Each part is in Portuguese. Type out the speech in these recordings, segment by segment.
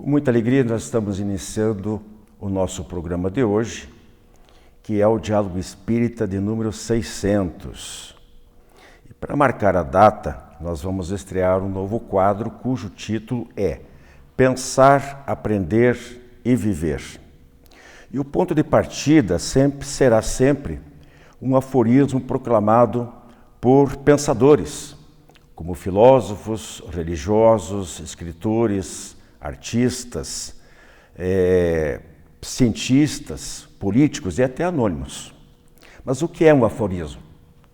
Com muita alegria, nós estamos iniciando o nosso programa de hoje, que é o Diálogo Espírita de número 600. E para marcar a data, nós vamos estrear um novo quadro cujo título é Pensar, Aprender e Viver. E o ponto de partida será sempre um aforismo proclamado por pensadores, como filósofos, religiosos, escritores, artistas, cientistas, políticos e até anônimos. Mas o que é um aforismo?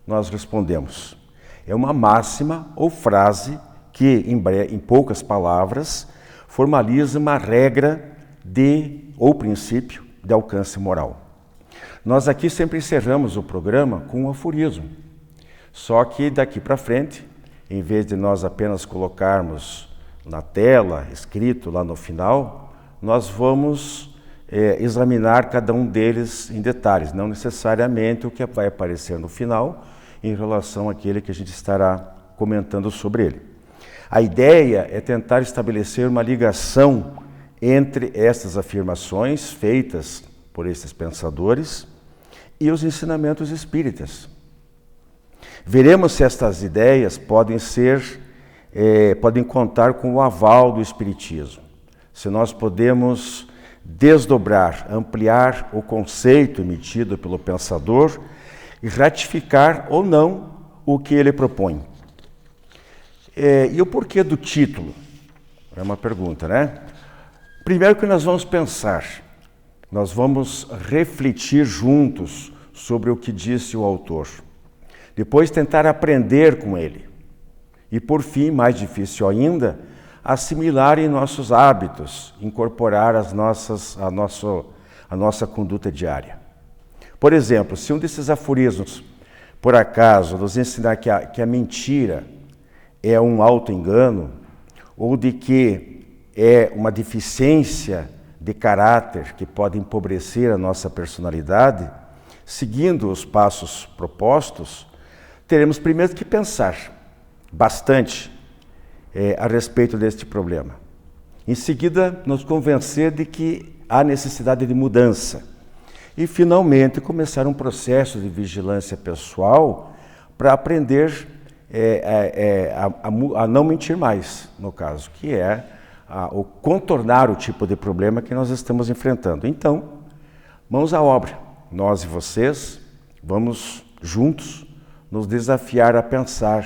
Nós respondemos. É uma máxima ou frase que, em poucas palavras, formaliza uma regra ou princípio de alcance moral. Nós aqui sempre encerramos o programa com um aforismo. Só que daqui para frente, em vez de nós apenas colocarmos na tela, escrito lá no final, nós vamos examinar cada um deles em detalhes, não necessariamente o que vai aparecer no final em relação àquele que a gente estará comentando sobre ele. A ideia é tentar estabelecer uma ligação entre essas afirmações feitas por esses pensadores e os ensinamentos espíritas. Veremos se estas ideias podem contar com o aval do Espiritismo, se nós podemos desdobrar, ampliar o conceito emitido pelo pensador e ratificar ou não o que ele propõe. E o porquê do título? É uma pergunta, né? Primeiro que nós vamos pensar, nós vamos refletir juntos sobre o que disse o autor. Depois tentar aprender com ele. E por fim, mais difícil ainda, assimilar em nossos hábitos, incorporar a nossa conduta diária. Por exemplo, se um desses aforismos, por acaso, nos ensinar que a mentira é um auto-engano, ou de que é uma deficiência de caráter que pode empobrecer a nossa personalidade, seguindo os passos propostos, teremos primeiro que pensar bastante a respeito deste problema. Em seguida, nos convencer de que há necessidade de mudança. E, finalmente, começar um processo de vigilância pessoal para aprender a não mentir mais, no caso, que é o contornar o tipo de problema que nós estamos enfrentando. Então, mãos à obra. Nós e vocês vamos juntos nos desafiar a pensar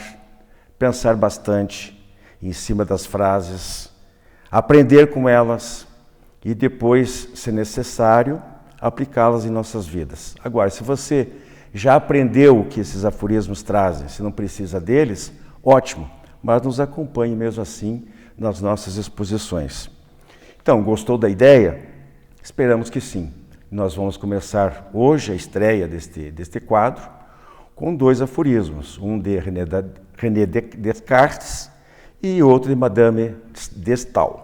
bastante em cima das frases, aprender com elas e depois, se necessário, aplicá-las em nossas vidas. Agora, se você já aprendeu o que esses aforismos trazem, se não precisa deles, ótimo, mas nos acompanhe mesmo assim nas nossas exposições. Então, gostou da ideia? Esperamos que sim. Nós vamos começar hoje a estreia deste quadro com dois aforismos, um de René Descartes e outro de Madame de Staël.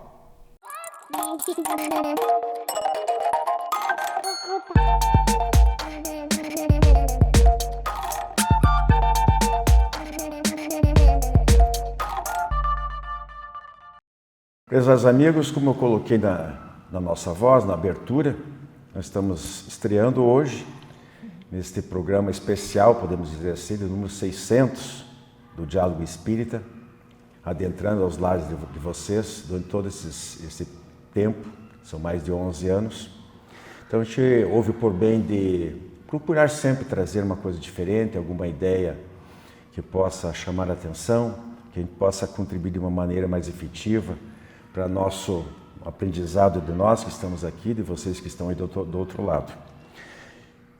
Prezados amigos, como eu coloquei na nossa voz, na abertura, nós estamos estreando hoje neste programa especial, podemos dizer assim, do número 600 do Diálogo Espírita, adentrando aos lares de vocês durante todo esse tempo, são mais de 11 anos. Então a gente ouve por bem de procurar sempre trazer uma coisa diferente, alguma ideia que possa chamar a atenção, que a gente possa contribuir de uma maneira mais efetiva para nosso aprendizado de nós que estamos aqui, de vocês que estão aí do outro lado.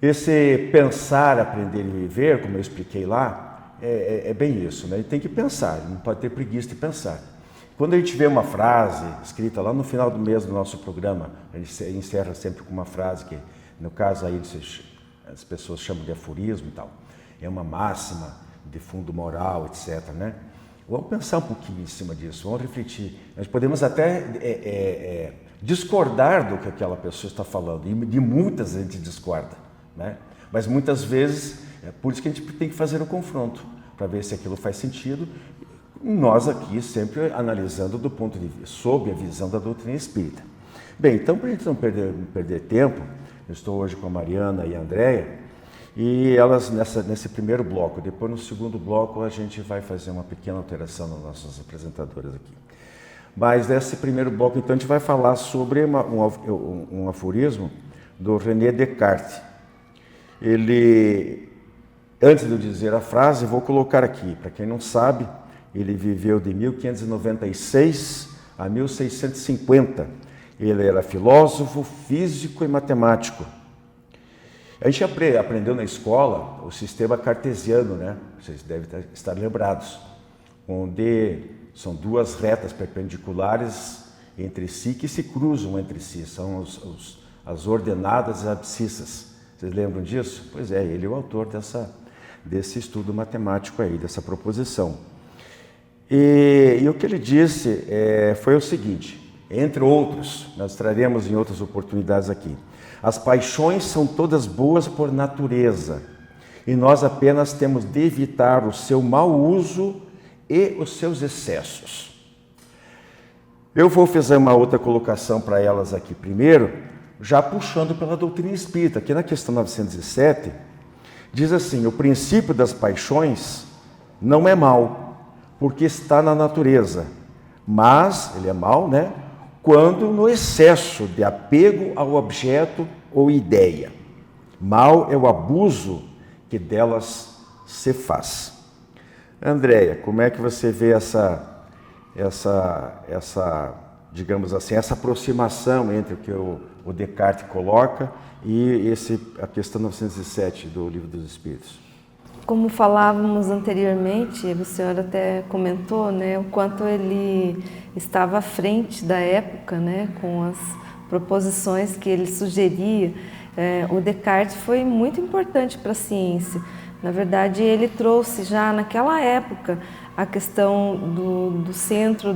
Esse pensar, aprender e viver, como eu expliquei lá, é bem isso, né? E tem que pensar, não pode ter preguiça de pensar. Quando a gente vê uma frase escrita lá no final do mês do nosso programa, a gente encerra sempre com uma frase que, no caso aí, as pessoas chamam de aforismo e tal, é uma máxima de fundo moral, etc., né? Vamos pensar um pouquinho em cima disso, vamos refletir. Nós podemos até discordar do que aquela pessoa está falando, e de muitas a gente discorda, né? Mas muitas vezes, por isso que a gente tem que fazer o confronto, para ver se aquilo faz sentido Nós aqui sempre analisando do ponto de vista, sob a visão da doutrina espírita. Bem, então para a gente não perder tempo, eu estou hoje com a Mariana e a Andréia, e elas nesse primeiro bloco. Depois no segundo bloco a gente vai fazer uma pequena alteração nas nossas apresentadoras aqui. Mas nesse primeiro bloco então a gente vai falar sobre um aforismo do René Descartes. Ele, antes de eu dizer a frase, vou colocar aqui, para quem não sabe, ele viveu de 1596 a 1650. Ele era filósofo, físico e matemático. A gente aprendeu na escola o sistema cartesiano, né? Vocês devem estar lembrados, onde são duas retas perpendiculares entre si que se cruzam entre si, são as ordenadas abscissas. Vocês lembram disso? Pois é, ele é o autor desse estudo matemático aí, dessa proposição. E o que ele disse foi o seguinte, entre outros, nós traremos em outras oportunidades aqui. As paixões são todas boas por natureza e nós apenas temos de evitar o seu mau uso e os seus excessos. Eu vou fazer uma outra colocação para elas aqui primeiro, já puxando pela doutrina espírita. Aqui na questão 907, diz assim, o princípio das paixões não é mau, porque está na natureza, mas ele é mau, né? Quando no excesso de apego ao objeto ou ideia. Mal é o abuso que delas se faz. Andréia, como é que você vê essa, digamos assim, essa aproximação entre o que o Descartes coloca e a questão 907 do Livro dos Espíritos? Como falávamos anteriormente, o senhor até comentou, né, o quanto ele estava à frente da época, né, com as proposições que ele sugeria. O Descartes foi muito importante para a ciência. Na verdade, ele trouxe já naquela época a questão do centro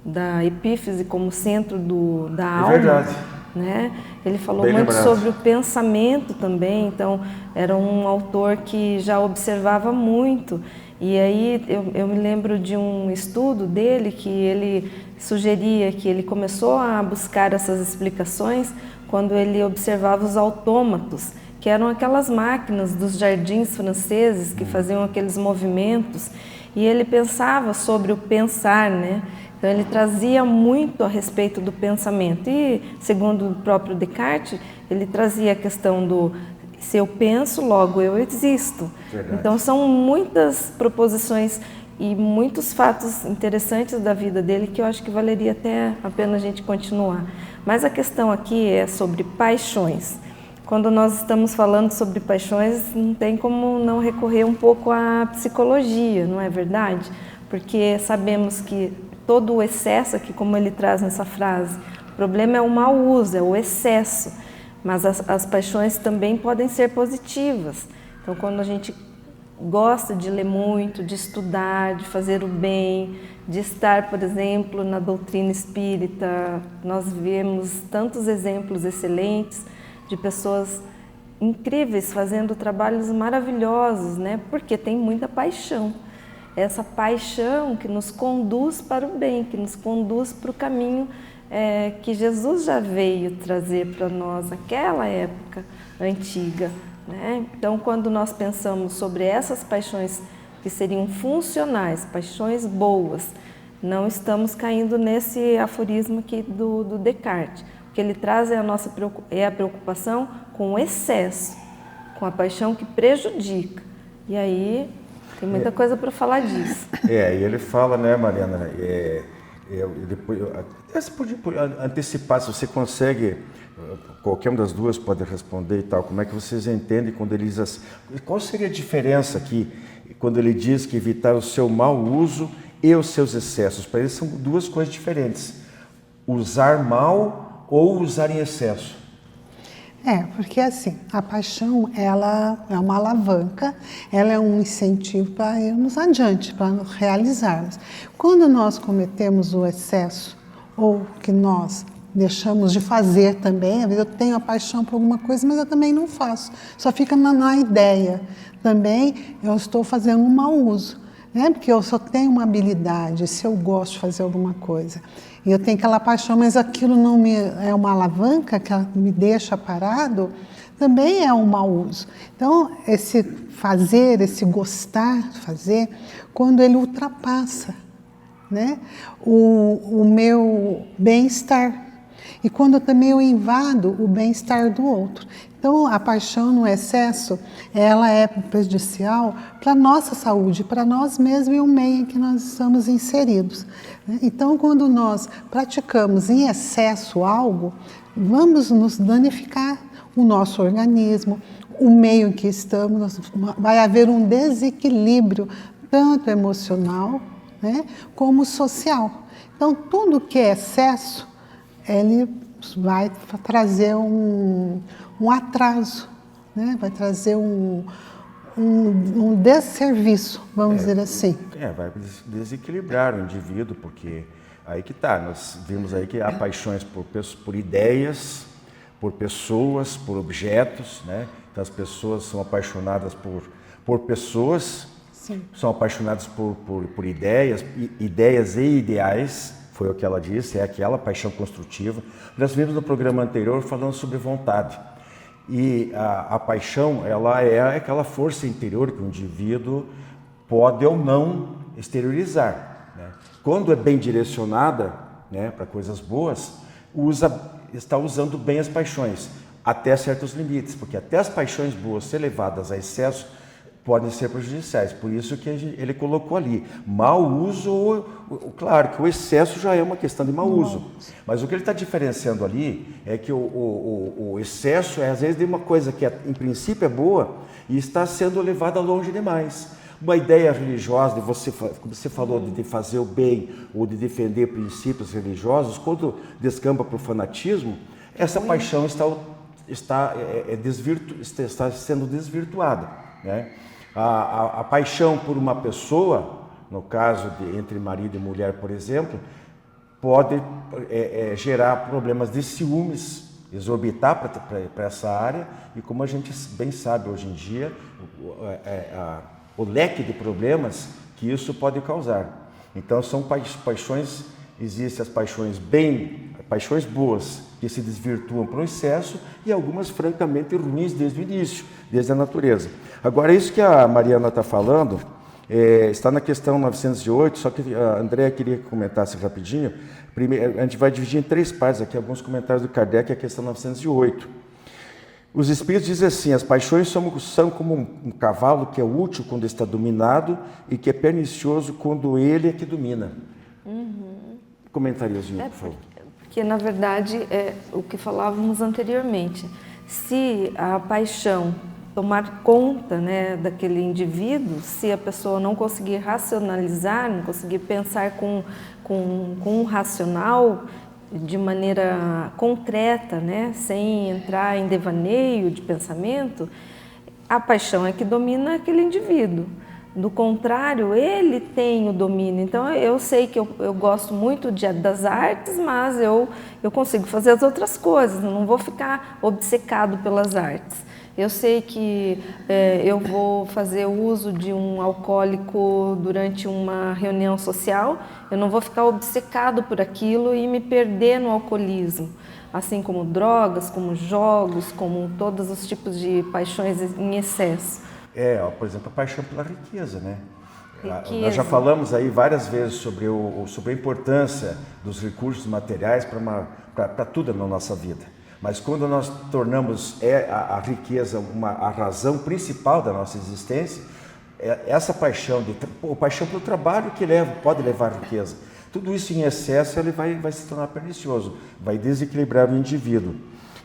da epífise como centro da alma. É verdade. Né? Ele falou bem muito lembrado sobre o pensamento também, então era um autor que já observava muito. E aí eu me lembro de um estudo dele que ele sugeria que ele começou a buscar essas explicações quando ele observava os autômatos, que eram aquelas máquinas dos jardins franceses que faziam aqueles movimentos, e ele pensava sobre o pensar, né? Então ele trazia muito a respeito do pensamento e, segundo o próprio Descartes, ele trazia a questão do se eu penso, logo eu existo. Verdade. Então são muitas proposições e muitos fatos interessantes da vida dele que eu acho que valeria até a pena a gente continuar. Mas a questão aqui é sobre paixões. Quando nós estamos falando sobre paixões, não tem como não recorrer um pouco à psicologia, não é verdade? Porque sabemos que todo o excesso aqui, como ele traz nessa frase, o problema é o mau uso, é o excesso, mas as paixões também podem ser positivas. Então, quando a gente gosta de ler muito, de estudar, de fazer o bem, de estar, por exemplo, na doutrina espírita, nós vemos tantos exemplos excelentes de pessoas incríveis fazendo trabalhos maravilhosos, né? Porque tem muita paixão. Essa paixão que nos conduz para o bem, que nos conduz para o caminho que Jesus já veio trazer para nós naquela época antiga, né? Então, quando nós pensamos sobre essas paixões que seriam funcionais, paixões boas, não estamos caindo nesse aforismo aqui do Descartes. O que ele traz é a preocupação com o excesso, com a paixão que prejudica. E aí tem muita coisa para falar disso. E ele fala, né, Mariana, depois, você pode antecipar, se você consegue, qualquer uma das duas pode responder e tal, como é que vocês entendem quando ele diz assim, qual seria a diferença aqui, quando ele diz que evitar o seu mau uso e os seus excessos? Para ele são duas coisas diferentes, usar mal ou usar em excesso. Porque assim, a paixão, ela é uma alavanca, ela é um incentivo para irmos adiante, para realizarmos. Quando nós cometemos o excesso, ou que nós deixamos de fazer também, às vezes eu tenho a paixão por alguma coisa, mas eu também não faço, só fica na ideia. Também eu estou fazendo um mau uso. né? Porque eu só tenho uma habilidade, se eu gosto de fazer alguma coisa, e eu tenho aquela paixão, mas aquilo não me é uma alavanca que me deixa parado, também é um mau uso. Então, esse fazer, esse gostar de fazer, quando ele ultrapassa, né, o meu bem-estar. E quando também eu invado o bem-estar do outro. Então, a paixão no excesso, ela é prejudicial para a nossa saúde, para nós mesmos e o meio em que nós estamos inseridos. Então, quando nós praticamos em excesso algo, vamos nos danificar o nosso organismo, o meio em que estamos, vai haver um desequilíbrio tanto emocional, né, como social. Então, tudo que é excesso, ele vai trazer um atraso, né? Vai trazer um desserviço, vamos dizer assim. Vai desequilibrar o indivíduo, porque aí que está, nós vimos aí que há paixões por ideias, por pessoas, por objetos, né? Então as pessoas são apaixonadas por pessoas, sim, são apaixonadas por ideias e ideais. Foi o que ela disse, é aquela paixão construtiva. Nós vimos no programa anterior falando sobre vontade. E a paixão, ela é aquela força interior que o indivíduo pode ou não exteriorizar, né? Quando é bem direcionada, né, para coisas boas, está usando bem as paixões, até certos limites, porque até as paixões boas, se levadas a excesso, podem ser prejudiciais. Por isso que ele colocou ali, mau uso, claro que o excesso já é uma questão de mau uso, mas o que ele está diferenciando ali é que o excesso é às vezes de uma coisa que em princípio é boa e está sendo levada longe demais. Uma ideia religiosa, como você falou, de fazer o bem ou de defender princípios religiosos, quando descamba para o fanatismo, essa paixão está sendo desvirtuada, né? A paixão por uma pessoa, no caso entre marido e mulher, por exemplo, pode gerar problemas de ciúmes, exorbitar para essa área, e como a gente bem sabe hoje em dia, o leque de problemas que isso pode causar. Então são paixões, existem as paixões boas que se desvirtuam para o excesso e algumas francamente ruins desde o início, desde a natureza. Agora isso que a Mariana está falando está na questão 908, só que a Andréa queria que comentasse rapidinho. Primeiro, a gente vai dividir em 3 partes aqui, alguns comentários do Kardec, a questão 908. Os espíritos dizem assim: as paixões são como um cavalo que é útil quando está dominado e que é pernicioso quando ele é que domina. Comentáriozinho, por favor. Porque, na verdade, é o que falávamos anteriormente. Se a paixão tomar conta, né, daquele indivíduo, se a pessoa não conseguir racionalizar, não conseguir pensar com um racional, de maneira concreta, né, sem entrar em devaneio de pensamento, a paixão é que domina aquele indivíduo. Do contrário, ele tem o domínio. Então, eu sei que eu gosto muito das artes, mas eu consigo fazer as outras coisas, não vou ficar obcecado pelas artes. Eu sei que eu vou fazer uso de um alcoólico durante uma reunião social, eu não vou ficar obcecado por aquilo e me perder no alcoolismo. Assim como drogas, como jogos, como todos os tipos de paixões em excesso. Por exemplo, a paixão pela riqueza, né? Nós já falamos aí várias vezes sobre a importância dos recursos materiais para tudo na nossa vida. Mas quando nós tornamos a riqueza a razão principal da nossa existência, essa paixão pelo trabalho que pode levar à riqueza, tudo isso em excesso ele vai se tornar pernicioso, vai desequilibrar o indivíduo.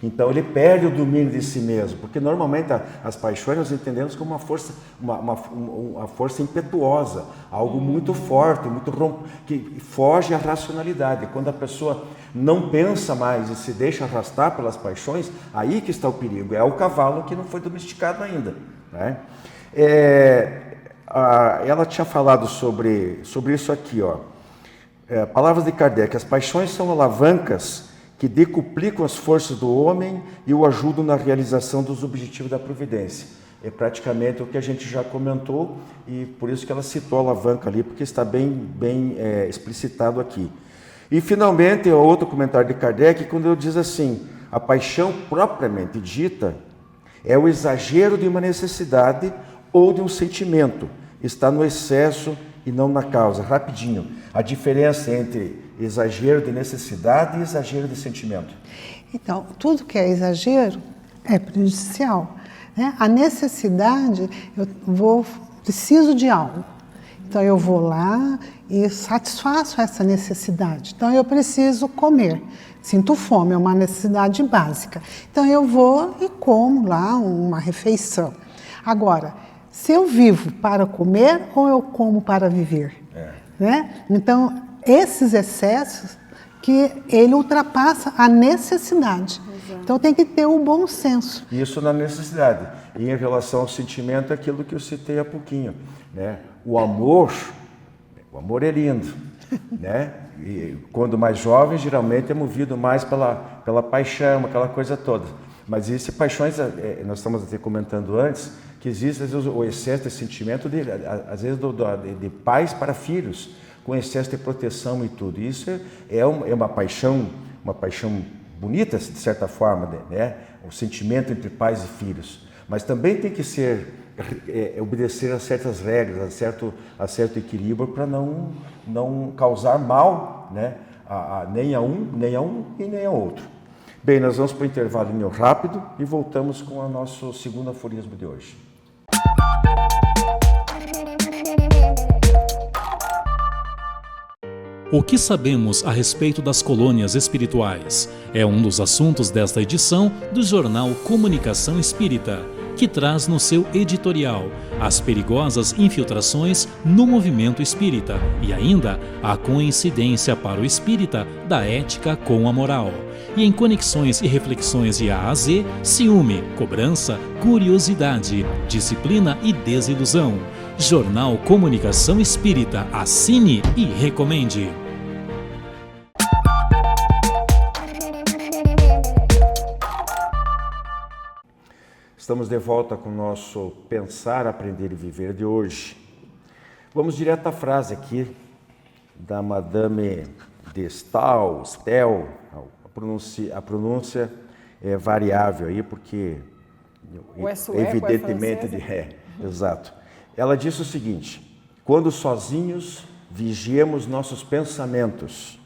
Então ele perde o domínio de si mesmo, porque normalmente as paixões nós entendemos como uma força impetuosa, algo muito forte, que foge à racionalidade. Quando a pessoa não pensa mais e se deixa arrastar pelas paixões, aí que está o perigo. É o cavalo que não foi domesticado ainda, né? Ela tinha falado sobre isso aqui, ó. Palavras de Kardec: as paixões são alavancas que decuplicam as forças do homem e o ajudam na realização dos objetivos da providência. é praticamente o que a gente já comentou, e por isso que ela citou a alavanca ali, porque está bem explicitado aqui. E finalmente, outro comentário de Kardec, quando ele diz assim: a paixão propriamente dita é o exagero de uma necessidade ou de um sentimento, está no excesso e não na causa. Rapidinho, a diferença entre exagero de necessidade e exagero de sentimento. Então, tudo que é exagero é prejudicial, né? A necessidade, preciso de algo. Então, eu vou lá e satisfaço essa necessidade. Então, eu preciso comer. Sinto fome, é uma necessidade básica. Então, eu vou e como lá uma refeição. Agora, se eu vivo para comer ou eu como para viver? Né? Então, esses excessos que ele ultrapassa a necessidade. Exato. Então, tem que ter o bom senso. Isso na necessidade. E em relação ao sentimento, é aquilo que eu citei há pouquinho, né? O amor é lindo, né? E quando mais jovem, geralmente é movido mais pela paixão, aquela coisa toda. Mas existem paixões, nós estamos até comentando antes, que existe às vezes o excesso de sentimento, às vezes de pais para filhos, com excesso de proteção e tudo. Isso é uma paixão bonita, de certa forma, né? O sentimento entre pais e filhos. Mas também tem que ser obedecer a certas regras, a certo equilíbrio, para não causar mal, né? Nem a um e nem a outro. Bem, nós vamos para o intervalinho rápido e voltamos com o nosso segundo aforismo de hoje. O que sabemos a respeito das colônias espirituais? É um dos assuntos desta edição do jornal Comunicação Espírita, que traz no seu editorial as perigosas infiltrações no movimento espírita e ainda a coincidência para o espírita da ética com a moral. E em conexões e reflexões de A a Z, ciúme, cobrança, curiosidade, disciplina e desilusão. Jornal Comunicação Espírita, assine e recomende. Estamos de volta com o nosso Pensar, Aprender e Viver de hoje. Vamos direto à frase aqui da Madame de Staël. A pronúncia é variável aí, porque evidentemente exato. Ela disse o seguinte: quando sozinhos vigiemos nossos pensamentos,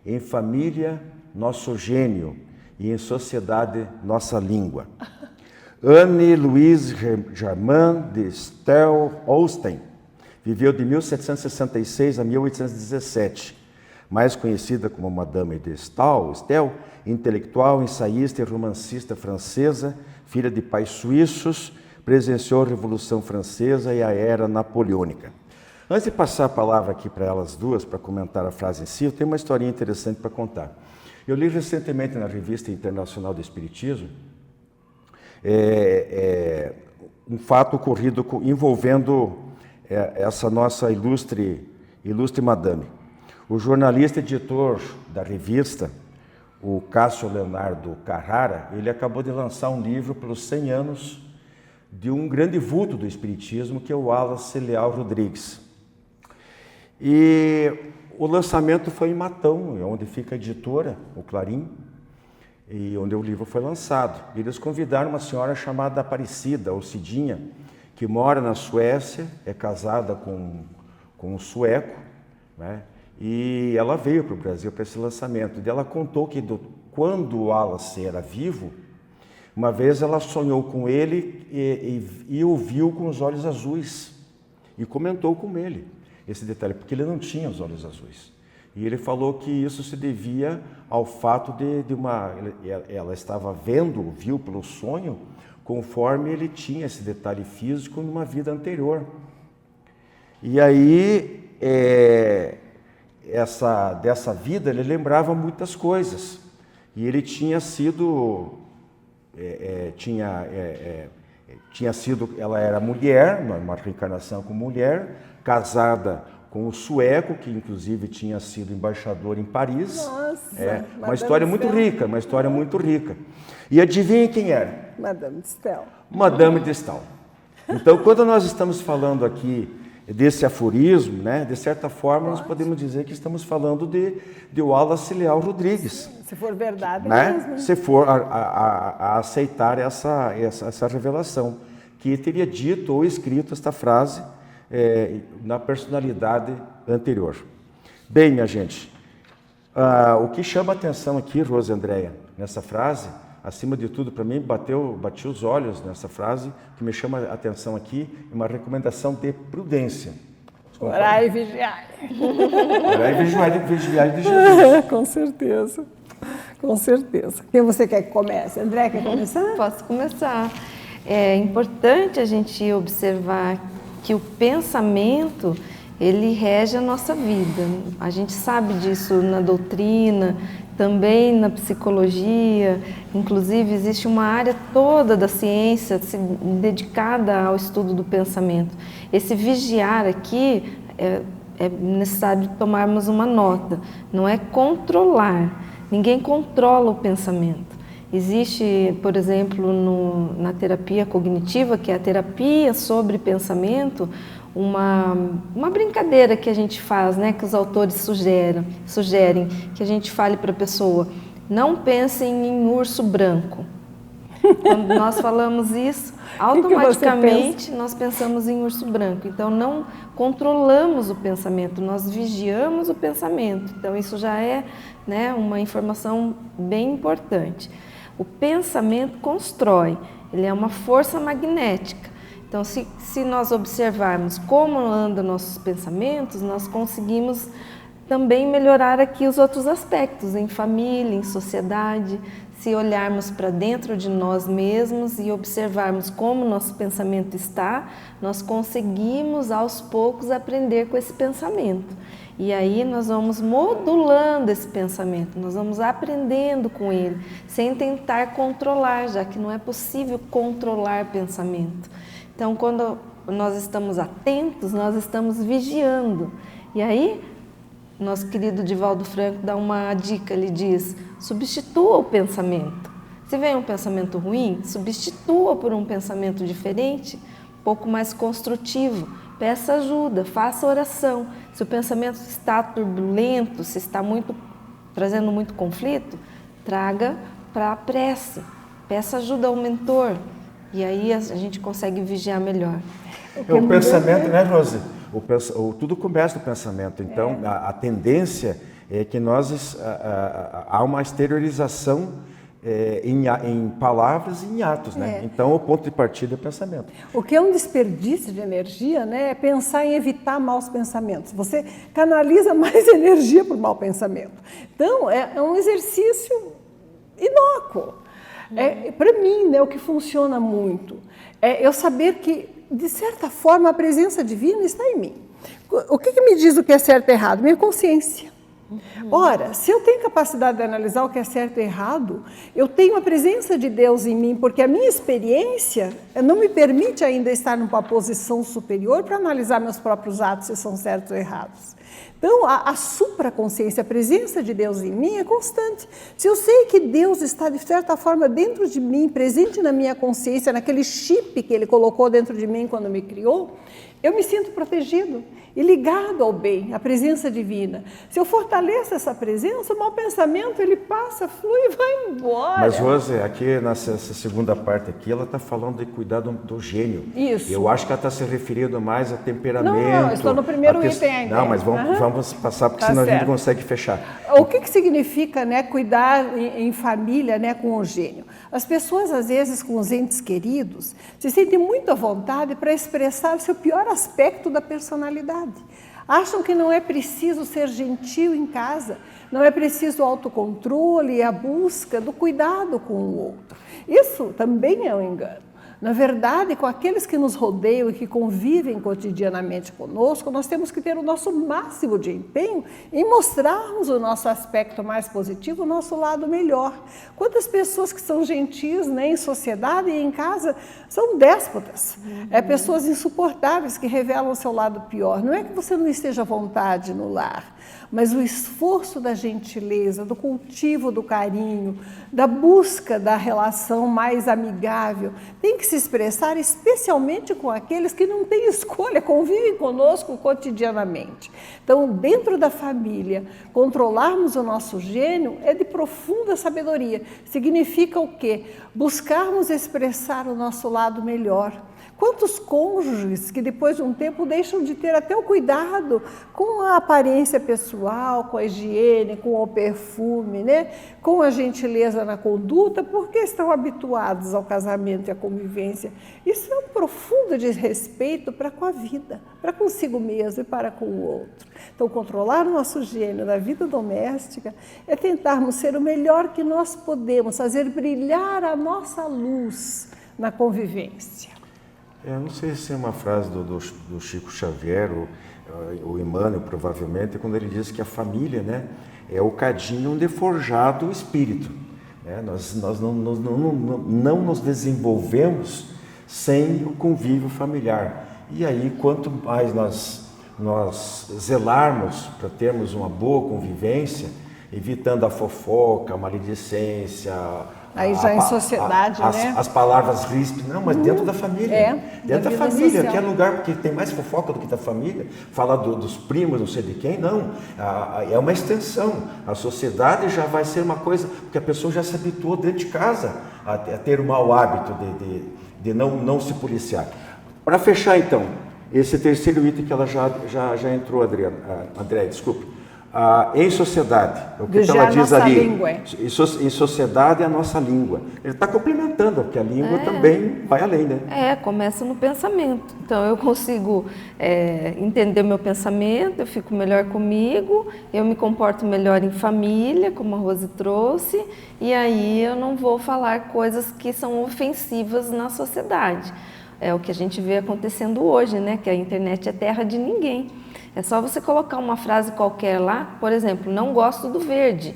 em família nosso gênio e em sociedade nossa língua. Anne-Louise Germain de Staël-Holstein viveu de 1766 a 1817, mais conhecida como Madame de Staël, intelectual, ensaísta e romancista francesa, filha de pais suíços, presenciou a Revolução Francesa e a Era Napoleônica. Antes de passar a palavra aqui para elas duas, para comentar a frase em si, eu tenho uma historinha interessante para contar. Eu li recentemente na Revista Internacional do Espiritismo um fato ocorrido envolvendo essa nossa ilustre madame. O jornalista e editor da revista, o Cássio Leonardo Carrara, ele acabou de lançar um livro pelos 100 anos de um grande vulto do espiritismo, que é o Wallace Leal Rodrigues. E o lançamento foi em Matão, onde fica a editora, o Clarim, e onde o livro foi lançado. E eles convidaram uma senhora chamada Aparecida, ou Cidinha, que mora na Suécia, é casada com um sueco, né? E ela veio para o Brasil para esse lançamento. E ela contou que quando o Wallace era vivo, uma vez ela sonhou com ele e o viu com os olhos azuis. E comentou com ele esse detalhe, porque ele não tinha os olhos azuis. E ele falou que isso se devia ao fato ela estava viu pelo sonho, conforme ele tinha esse detalhe físico numa vida anterior. E aí, dessa vida, ele lembrava muitas coisas. E ele tinha sido, ela era mulher, uma reencarnação com mulher, casada com o sueco, que inclusive tinha sido embaixador em Paris. Nossa, uma história muito rica, E adivinha quem era? Madame de Staël. Madame de Staël. Então, quando nós estamos falando aqui desse aforismo, né, de certa forma, nós podemos dizer que estamos falando de Wallace Leal Rodrigues. Se for verdade, né? mesmo. Se for a aceitar essa revelação, que teria dito ou escrito esta frase na personalidade anterior. Bem, minha gente, o que chama a atenção aqui, Rose e Andréia, nessa frase, acima de tudo, para mim, bati os olhos nessa frase, que me chama a atenção aqui, é uma recomendação de prudência. Orai e vigiai. Orai e vigiai de Jesus. Com certeza, com certeza. Quem você quer que comece? André, quer começar? Posso começar. É importante a gente observar que o pensamento, ele rege a nossa vida. A gente sabe disso na doutrina, também na psicologia, inclusive existe uma área toda da ciência dedicada ao estudo do pensamento. Esse vigiar aqui é necessário tomarmos uma nota, não é controlar, ninguém controla o pensamento. Existe, por exemplo, na terapia cognitiva, que é a terapia sobre pensamento, uma brincadeira que a gente faz, né, que os autores sugerem que a gente fale para a pessoa: não pensem em urso branco. Quando nós falamos isso, automaticamente nós pensamos em urso branco. Então não controlamos o pensamento, nós vigiamos o pensamento. Então isso já é, né, uma informação bem importante. O pensamento constrói, ele é uma força magnética. Então, se nós observarmos como andam nossos pensamentos, nós conseguimos também melhorar aqui os outros aspectos, em família, em sociedade. Se olharmos para dentro de nós mesmos e observarmos como nosso pensamento está, nós conseguimos aos poucos aprender com esse pensamento. E aí nós vamos modulando esse pensamento, nós vamos aprendendo com ele, sem tentar controlar, já que não é possível controlar pensamento. Então, quando nós estamos atentos, nós estamos vigiando. E aí, nosso querido Divaldo Franco dá uma dica, ele diz: substitua o pensamento. Se vem um pensamento ruim, substitua por um pensamento diferente, um pouco mais construtivo. Peça ajuda, faça oração. Se o pensamento está turbulento, se está trazendo muito conflito, traga para a prece. Peça ajuda ao mentor. E aí a gente consegue vigiar melhor. O pensamento, né, Rose? Tudo começa do pensamento. Então, a tendência é que há uma exteriorização em palavras e em atos, né? Então, o ponto de partida é o pensamento. O que é um desperdício de energia, né, é pensar em evitar maus pensamentos. Você canaliza mais energia para o mau pensamento. Então, é um exercício inócuo. Para mim, né, o que funciona muito é eu saber que, de certa forma, a presença divina está em mim. O que me diz o que é certo e errado? Minha consciência. Ora, se eu tenho capacidade de analisar o que é certo e errado, eu tenho a presença de Deus em mim, porque a minha experiência não me permite ainda estar numa posição superior para analisar meus próprios atos se são certos ou errados. Então, a supraconsciência, a presença de Deus em mim é constante. Se eu sei que Deus está, de certa forma, dentro de mim, presente na minha consciência, naquele chip que Ele colocou dentro de mim quando me criou, eu me sinto protegido e ligado ao bem, à presença divina. Se eu fortaleço essa presença, o mau pensamento, ele passa, flui e vai embora. Mas, Rose, aqui nessa segunda parte aqui, ela está falando de cuidar do gênio. Isso. Eu acho que ela está se referindo mais a temperamento. Não, estou no primeiro item ainda. Não, mas vamos passar, porque senão a gente não consegue fechar. O que significa, né, cuidar em família, né, com o gênio? As pessoas, às vezes, com os entes queridos, se sentem muito à vontade para expressar o seu pior aspecto da personalidade. Acham que não é preciso ser gentil em casa, não é preciso o autocontrole e a busca do cuidado com o outro. Isso também é um engano. Na verdade, com aqueles que nos rodeiam e que convivem cotidianamente conosco, nós temos que ter o nosso máximo de empenho em mostrarmos o nosso aspecto mais positivo, o nosso lado melhor. Quantas pessoas que são gentis, né, em sociedade e em casa são déspotas, pessoas insuportáveis que revelam o seu lado pior. Não é que você não esteja à vontade no lar, mas o esforço da gentileza, do cultivo do carinho, da busca da relação mais amigável, tem que se expressar especialmente com aqueles que não têm escolha, convivem conosco cotidianamente. Então, dentro da família, controlarmos o nosso gênio é de profunda sabedoria. Significa o quê? Buscarmos expressar o nosso lado melhor. Quantos cônjuges que depois de um tempo deixam de ter até o cuidado com a aparência pessoal, com a higiene, com o perfume, né? Com a gentileza na conduta, porque estão habituados ao casamento e à convivência. Isso é um profundo desrespeito para com a vida, para consigo mesmo e para com o outro. Então, controlar o nosso gênio na vida doméstica é tentarmos ser o melhor que nós podemos, fazer brilhar a nossa luz na convivência. Eu não sei se é uma frase do Chico Xavier, o Emmanuel, provavelmente, quando ele diz que a família, né, é o cadinho onde é forjado o espírito. Né? Nós não nos desenvolvemos sem o convívio familiar. E aí, quanto mais nós zelarmos para termos uma boa convivência, evitando a fofoca, a maledicência, aí já em sociedade, né? As palavras ríspidas, não, mas dentro da família. Dentro da família, social. Que é lugar porque tem mais fofoca do que da família. Fala dos primos, não sei de quem, não. É uma extensão. A sociedade já vai ser uma coisa, porque a pessoa já se habituou dentro de casa a ter o mau hábito de não se policiar. Para fechar, então, esse terceiro item que ela já entrou, André, desculpe. Em sociedade, o que ela diz ali, em sociedade é a nossa língua. Ele está complementando, porque a língua também vai além, né? Começa no pensamento. Então, eu consigo entender meu pensamento, eu fico melhor comigo, eu me comporto melhor em família, como a Rose trouxe, e aí eu não vou falar coisas que são ofensivas na sociedade. É o que a gente vê acontecendo hoje, né? Que a internet é terra de ninguém. É só você colocar uma frase qualquer lá, por exemplo, não gosto do verde.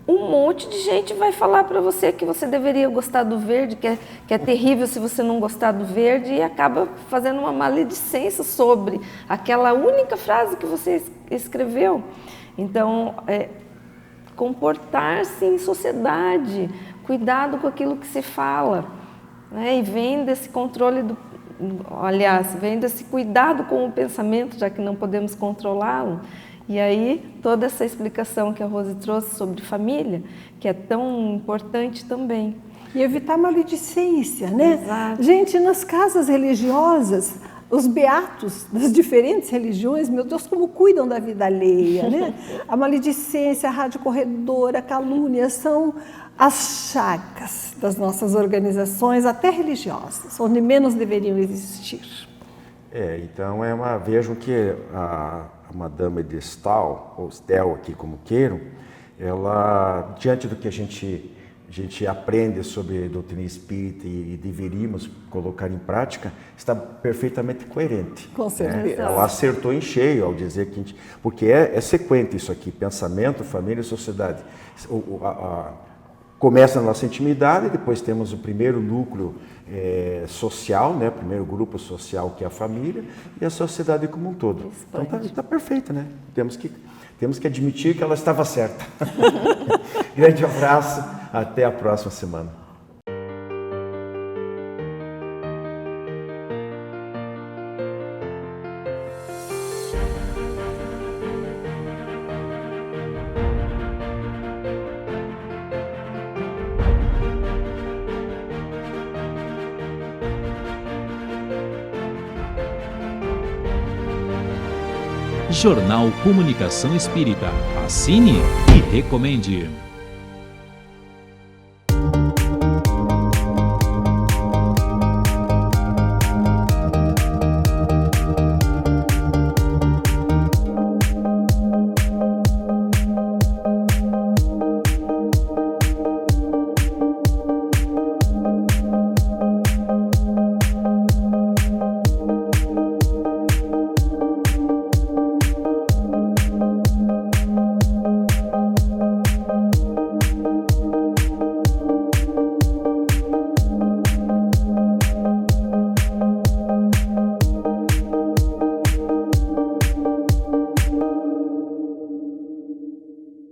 Um monte de gente vai falar para você que você deveria gostar do verde, que é terrível se você não gostar do verde, e acaba fazendo uma maledicência sobre aquela única frase que você escreveu. Então, comportar-se em sociedade, cuidado com aquilo que se fala, né? E vem desse controle vem desse cuidado com o pensamento, já que não podemos controlá-lo. E aí, toda essa explicação que a Rose trouxe sobre família, que é tão importante também. E evitar maledicência, né? Exato. Gente, nas casas religiosas, os beatos das diferentes religiões, meu Deus, como cuidam da vida alheia, né? A maledicência, a rádio corredora, a calúnia são as chagas das nossas organizações, até religiosas, onde menos deveriam existir. Então vejam que a Madame de Stael, ou Stael aqui como queiram, ela, diante do que a gente aprende sobre doutrina espírita e deveríamos colocar em prática, está perfeitamente coerente. Com certeza. Ela acertou em cheio ao dizer que porque é sequente isso aqui, pensamento, família e sociedade. Começa na nossa intimidade, depois temos o primeiro núcleo social, né? O primeiro grupo social que é a família, e a sociedade como um todo. Então está perfeita, né? Temos que admitir que ela estava certa. Grande abraço, até a próxima semana. Jornal Comunicação Espírita. Assine e recomende.